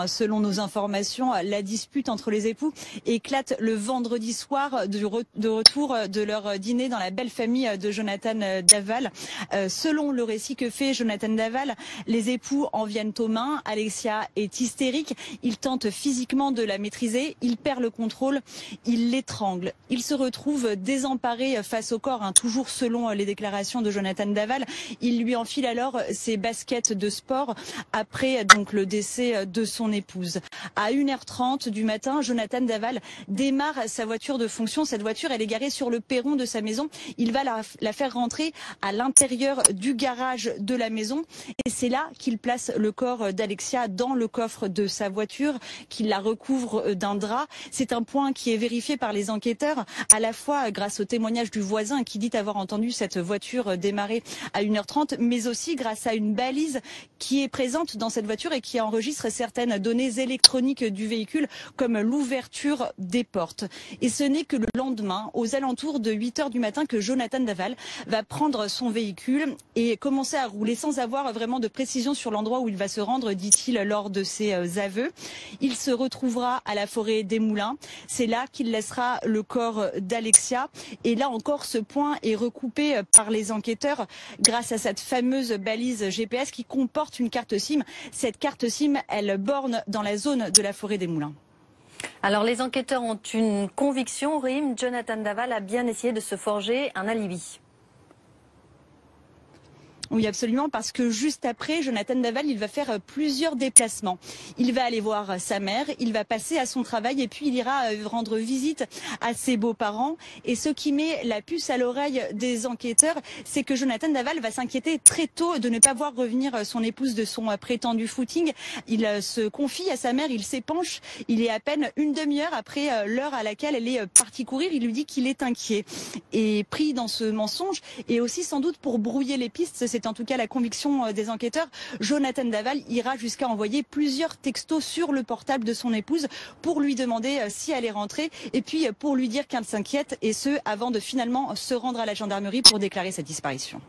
Selon nos informations, la dispute entre les époux éclate le vendredi soir de retour de leur dîner dans la belle famille de Jonathan Daval. Selon le récit que fait Jonathan Daval, les époux en viennent aux mains. Alexia est hystérique. Il tente physiquement de la maîtriser. Il perd le contrôle. Il l'étrangle. Il se retrouve désemparé face au corps, toujours selon les déclarations de Jonathan Daval. Il lui enfile alors ses baskets de sport après donc le décès de son épouse. À 1h30 du matin, Jonathan Daval démarre sa voiture de fonction. Cette voiture, elle est garée sur le perron de sa maison. Il va la faire rentrer à l'intérieur du garage de la maison. Et c'est là qu'il place le corps d'Alexia dans le coffre de sa voiture, qu'il la recouvre d'un drap. C'est un point qui est vérifié par les enquêteurs, à la fois grâce au témoignage du voisin qui dit avoir entendu cette voiture démarrer à 1h30, mais aussi grâce à une balise qui est présente dans cette voiture et qui enregistre certaines données électroniques du véhicule, comme l'ouverture des portes. Et ce n'est que le lendemain, aux alentours de 8h du matin, que Jonathan Daval va prendre son véhicule et commencer à rouler sans avoir vraiment de précision sur l'endroit où il va se rendre, dit-il lors de ses aveux. Il se retrouvera à la forêt des Moulins. C'est là qu'il laissera le corps d'Alexia. Et là encore, ce point est recoupé par les enquêteurs grâce à cette fameuse balise GPS qui comporte une carte SIM. Cette carte SIM, elle borne dans la zone de la forêt des Moulins. Alors les enquêteurs ont une conviction, Rim, Jonathan Daval a bien essayé de se forger un alibi. Oui, absolument, parce que juste après, Jonathan Daval, il va faire plusieurs déplacements. Il va aller voir sa mère, il va passer à son travail et puis il ira rendre visite à ses beaux-parents. Et ce qui met la puce à l'oreille des enquêteurs, c'est que Jonathan Daval va s'inquiéter très tôt de ne pas voir revenir son épouse de son prétendu footing. Il se confie à sa mère, il s'épanche. Il est à peine une demi-heure après l'heure à laquelle elle est partie courir. Il lui dit qu'il est inquiet. Et pris dans ce mensonge, et aussi sans doute pour brouiller les pistes, c'est en tout cas la conviction des enquêteurs, Jonathan Daval ira jusqu'à envoyer plusieurs textos sur le portable de son épouse pour lui demander si elle est rentrée et puis pour lui dire qu'elle s'inquiète, et ce avant de finalement se rendre à la gendarmerie pour déclarer sa disparition.